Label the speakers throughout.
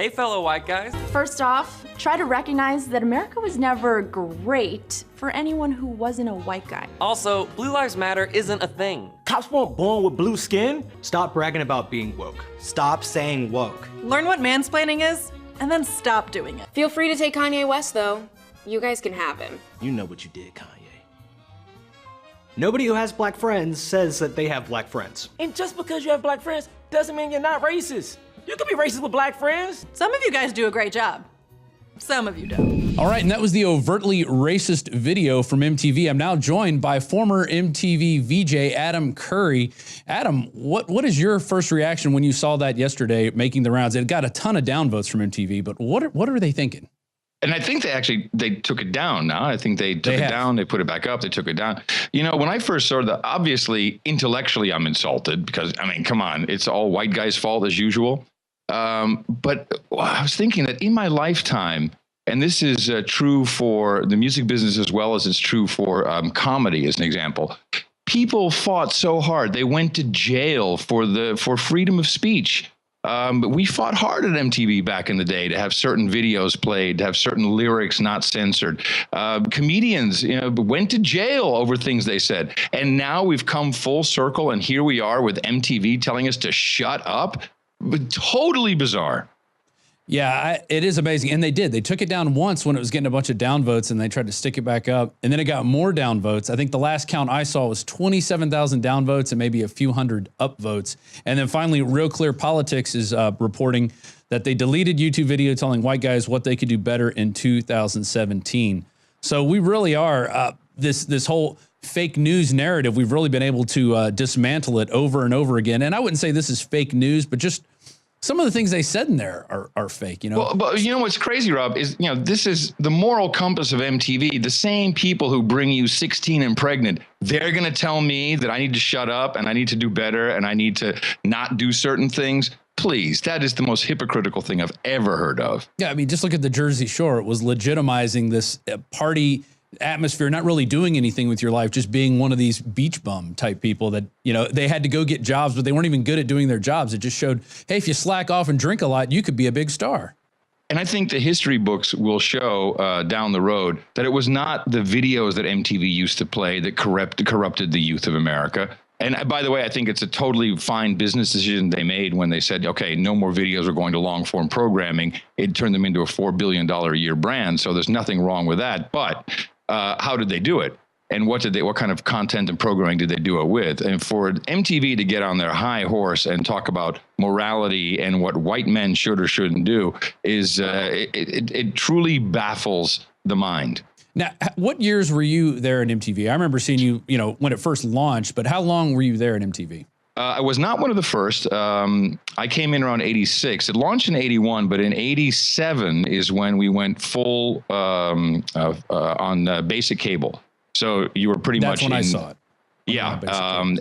Speaker 1: Hey, fellow white guys.
Speaker 2: First off, try to recognize that America was never great for anyone who wasn't a white guy.
Speaker 1: Also, Blue Lives Matter isn't a thing.
Speaker 3: Cops weren't born with blue skin.
Speaker 4: Stop bragging about being woke.
Speaker 5: Stop saying woke.
Speaker 6: Learn what mansplaining is, and then stop doing it.
Speaker 7: Feel free to take Kanye West, though. You guys can have him.
Speaker 3: You know what you did, Kanye.
Speaker 4: Nobody who has black friends says that they have black friends.
Speaker 3: And just because you have black friends doesn't mean you're not racist. You can be racist with black friends.
Speaker 6: Some of you guys do a great job. Some of you don't.
Speaker 8: All right, and that was the overtly racist video from MTV. I'm now joined by former MTV VJ Adam Curry. Adam, what is your first reaction when you saw that yesterday making the rounds? It got a ton of downvotes from MTV, but what are they thinking?
Speaker 9: And I think they took it down now. I think they took it down, they put it back up, they took it down. You know, when I first saw that, obviously, intellectually, I'm insulted because, I mean, come on, it's all white guys' fault as usual. But I was thinking that in my lifetime, and this is true for the music business as well as it's true for comedy, as an example, people fought so hard. They went to jail for freedom of speech. We fought hard at MTV back in the day to have certain videos played, to have certain lyrics not censored. Comedians, went to jail over things they said. And now we've come full circle, and here we are with MTV telling us to shut up. But totally bizarre.
Speaker 8: Yeah, it is amazing. And they did. They took it down once when it was getting a bunch of downvotes, and they tried to stick it back up. And then it got more downvotes. I think the last count I saw was 27,000 downvotes and maybe a few hundred upvotes. And then finally, Real Clear Politics is reporting that they deleted YouTube video telling white guys what they could do better in 2017. So we really are, this whole fake news narrative, we've really been able to dismantle it over and over again. And I wouldn't say this is fake news, but just some of the things they said in there are fake, Well,
Speaker 9: but you know what's crazy, Rob, is, this is the moral compass of MTV. The same people who bring you 16 and pregnant, they're going to tell me that I need to shut up and I need to do better and I need to not do certain things. Please, that is the most hypocritical thing I've ever heard of.
Speaker 8: Yeah, I mean, just look at the Jersey Shore. It was legitimizing this party atmosphere, not really doing anything with your life, just being one of these beach bum type people that, they had to go get jobs, but they weren't even good at doing their jobs. It just showed, hey, if you slack off and drink a lot, you could be a big star.
Speaker 9: And I think the history books will show down the road that it was not the videos that MTV used to play that corrupted the youth of America. And by the way, I think it's a totally fine business decision they made when they said, okay, no more videos are going to long form programming. It turned them into a $4 billion a year brand. So there's nothing wrong with that. But how did they do it? And what kind of content and programming did they do it with? And for MTV to get on their high horse and talk about morality and what white men should or shouldn't do is it truly baffles the mind.
Speaker 8: Now, what years were you there at MTV? I remember seeing you, when it first launched, but how long were you there at MTV?
Speaker 9: I was not one of the first. I came in around 86. It launched in 81, but in 87 is when we went full on basic cable. So you were pretty much
Speaker 8: That's when I saw it.
Speaker 9: Yeah.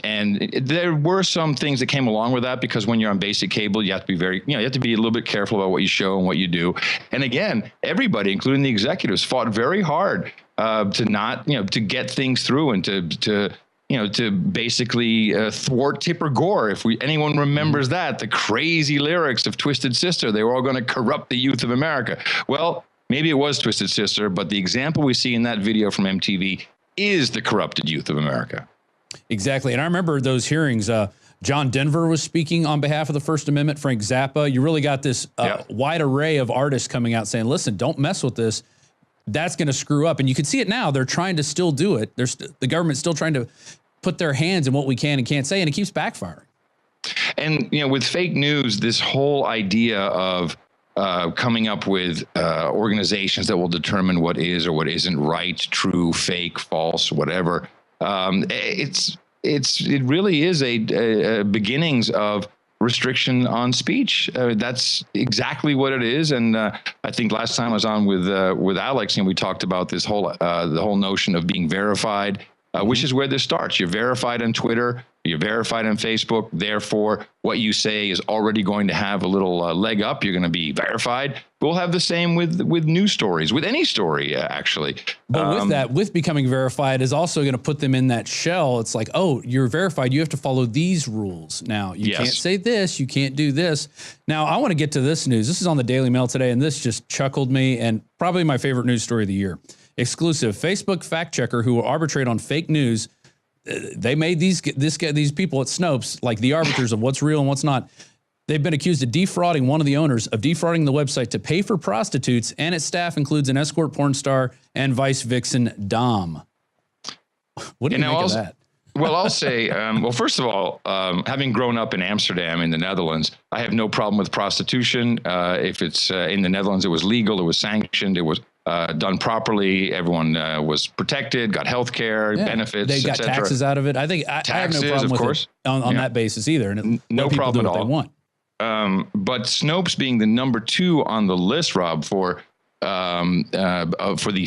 Speaker 9: And there were some things that came along with that because when you're on basic cable, you have to be you have to be a little bit careful about what you show and what you do. And again, everybody, including the executives, fought very hard to not, to get things through and to basically thwart Tipper Gore. If anyone remembers that, the crazy lyrics of Twisted Sister, they were all going to corrupt the youth of America. Well, maybe it was Twisted Sister, but the example we see in that video from MTV is the corrupted youth of America.
Speaker 8: Exactly. And I remember those hearings. John Denver was speaking on behalf of the First Amendment, Frank Zappa. You really got this wide array of artists coming out saying, listen, don't mess with this. That's going to screw up. And you can see it now. They're trying to still do it. The government's still trying to put their hands in what we can and can't say, and it keeps backfiring.
Speaker 9: And, with fake news, this whole idea of coming up with organizations that will determine what is or what isn't right, true, fake, false, whatever. It really is a beginnings of restriction on speech. That's exactly what it is. And I think last time I was on with Alex, we talked about this whole the whole notion of being verified, which is where this starts. You're verified on Twitter. You're verified on Facebook. Therefore, what you say is already going to have a little leg up. You're going to be verified. We'll have the same with news stories, with any story, actually.
Speaker 8: But with that, with becoming verified is also going to put them in that shell. It's like, oh, you're verified. You have to follow these rules. Now, you can't say this. You can't do this. Now, I want to get to this news. This is on the Daily Mail today, and this just chuckled me, and probably my favorite news story of the year. Exclusive. Facebook fact checker who will arbitrate on fake news. They made these people at Snopes like the arbiters of what's real and what's not. They've been accused of defrauding one of the owners of defrauding the website to pay for prostitutes, and its staff includes an escort porn star and vice vixen Dom. What do you make of that?
Speaker 9: Well, I'll say, well, first of all, having grown up in Amsterdam in the Netherlands, I have no problem with prostitution. If it's in the Netherlands, it was legal, it was sanctioned, it was done properly. Everyone was protected, got health care, benefits,
Speaker 8: they got taxes out of it. I think I have no problem with it on that basis either. And
Speaker 9: no problem at all.
Speaker 8: They want.
Speaker 9: But Snopes being the number 2 on the list, Rob, for the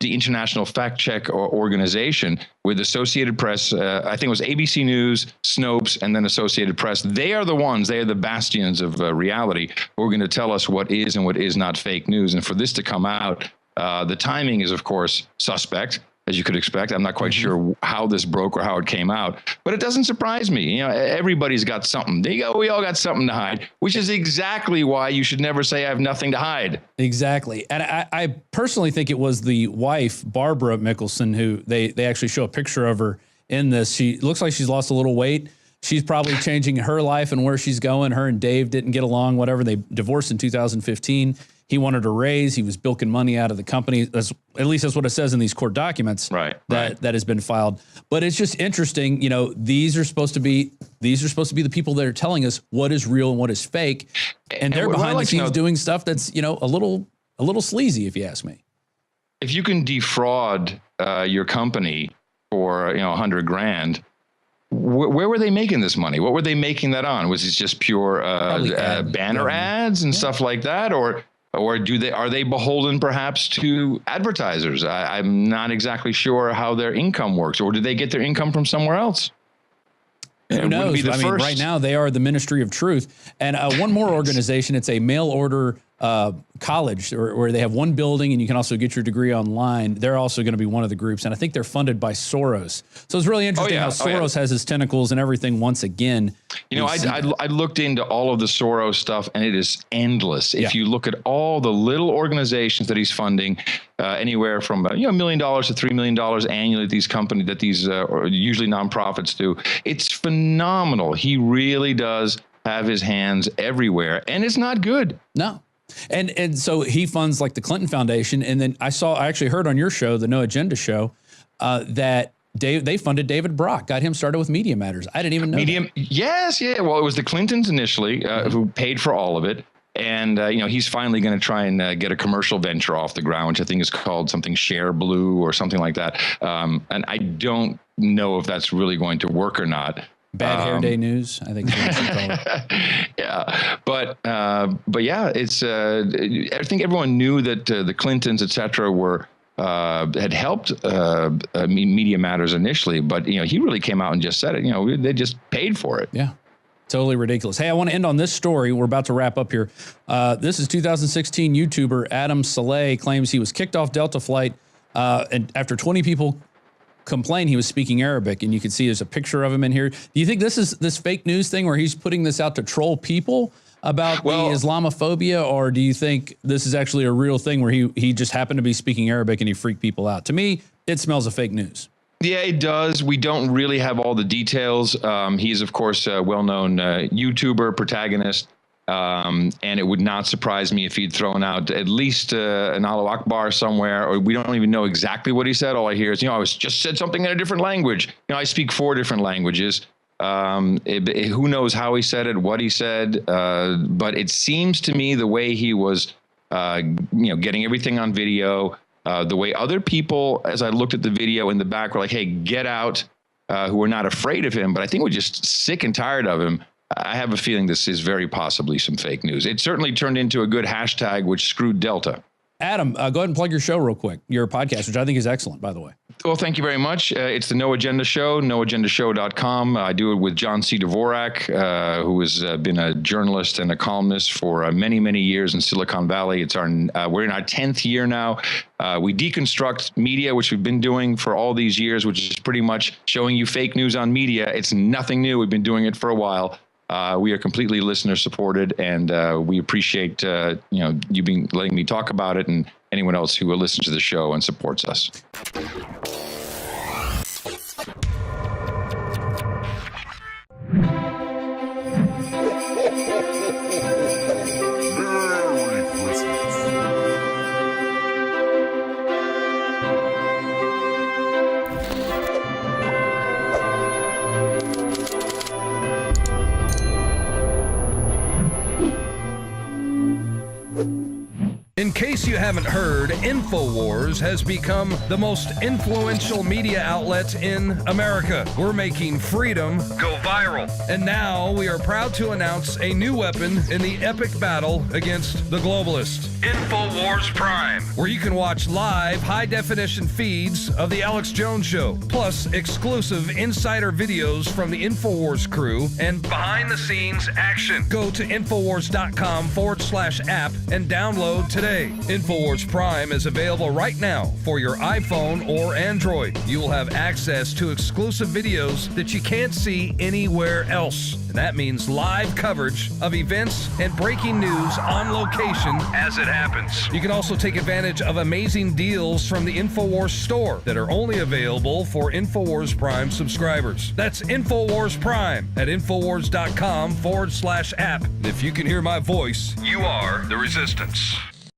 Speaker 9: international fact check organization with Associated Press, I think it was ABC News, Snopes, and then Associated Press. They are the bastions of reality who are going to tell us what is and what is not fake news. And for this to come out, the timing is, of course, suspect, as you could expect. I'm not quite sure how this broke or how it came out, but it doesn't surprise me. You know, everybody's got something. We all got something to hide, which is exactly why you should never say I have nothing to hide.
Speaker 8: Exactly. And I personally think it was the wife, Barbara Mickelson, who they actually show a picture of her in this. She looks like she's lost a little weight. She's probably changing her life and where she's going. Her and Dave didn't get along, whatever. They divorced in 2015. He wanted a raise. He was bilking money out of the company. At least that's what it says in these court documents that has been filed. But it's just interesting. You know, these are supposed to be the people that are telling us what is real and what is fake. And they're behind the scenes doing stuff that's, you know, a little sleazy, if you ask me.
Speaker 9: If you can defraud your company for, you know, $100,000, where were they making this money? What were they making that on? Was it just pure banner ads and stuff like that? Or are they beholden perhaps to advertisers? I'm not exactly sure how their income works. Or do they get their income from somewhere else?
Speaker 8: Who knows? I mean, right now they are the Ministry of Truth. And one more organization, it's a mail order college where they have one building and you can also get your degree online. They're also going to be one of the groups. And I think they're funded by Soros. So it's really interesting how Soros has his tentacles and everything once again.
Speaker 9: You know, I looked into all of the Soros stuff and it is endless. If you look at all the little organizations that he's funding, anywhere from $1 million to $3 million annually, these companies that these usually nonprofits do, it's phenomenal. He really does have his hands everywhere, and it's not good.
Speaker 8: No. And so he funds like the Clinton Foundation. And then I actually heard on your show, the No Agenda show, that they funded David Brock, got him started with Media Matters. I didn't even know that.
Speaker 9: Yes. Yeah. Well, it was the Clintons initially who paid for all of it. And, you know, he's finally going to try and get a commercial venture off the ground, which I think is called something Share Blue or something like that. And I don't know if that's really going to work or not.
Speaker 8: Bad Hair Day News, I think.
Speaker 9: Yeah, but yeah, it's. I think everyone knew that the Clintons, et cetera, had helped Media Matters initially, but you know, he really came out and just said it. You know, they just paid for it.
Speaker 8: Yeah. Totally ridiculous. Hey, I want to end on this story. We're about to wrap up here. This is 2016 YouTuber Adam Saleh claims he was kicked off Delta flight and after 20 people complain he was speaking Arabic, and you can see there's a picture of him in here. Do you think this is this fake news thing where he's putting this out to troll people about the Islamophobia, or do you think this is actually a real thing where he just happened to be speaking Arabic and he freaked people out? To me, it smells of fake news.
Speaker 9: Yeah, it does. We don't really have all the details. He's, of course, a well-known YouTuber, protagonist. And it would not surprise me if he'd thrown out at least an Allahu Akbar somewhere, or we don't even know exactly what he said. All I hear is, you know, I just said something in a different language. You know, I speak 4 different languages. Who knows how he said it, what he said. But it seems to me the way he was, you know, getting everything on video, the way other people, as I looked at the video in the back, were like, hey, get out, who were not afraid of him, but I think we're just sick and tired of him. I have a feeling this is very possibly some fake news. It certainly turned into a good hashtag, which screwed Delta.
Speaker 8: Adam, go ahead and plug your show real quick, your podcast, which I think is excellent, by the way.
Speaker 9: Well, thank you very much. It's the No Agenda Show, noagendashow.com. I do it with John C. Dvorak, who has been a journalist and a columnist for many, many years in Silicon Valley. We're in our 10th year now. We deconstruct media, which we've been doing for all these years, which is pretty much showing you fake news on media. It's nothing new. We've been doing it for a while. We are completely listener supported, and we appreciate you being letting me talk about it, and anyone else who will listen to the show and supports us.
Speaker 10: In case you haven't heard, InfoWars has become the most influential media outlet in America. We're making freedom go viral. And now we are proud to announce a new weapon in the epic battle against the globalists. InfoWars Prime, where you can watch live high-definition feeds of The Alex Jones Show, plus exclusive insider videos from the InfoWars crew and behind-the-scenes action. Go to Infowars.com/app and download today. InfoWars Prime is available right now for your iPhone or Android. You will have access to exclusive videos that you can't see anywhere else. And that means live coverage of events and breaking news on location as it happens. You can also take advantage of amazing deals from the InfoWars store that are only available for InfoWars Prime subscribers. That's InfoWars Prime at Infowars.com/app. And if you can hear my voice, you are the resistance.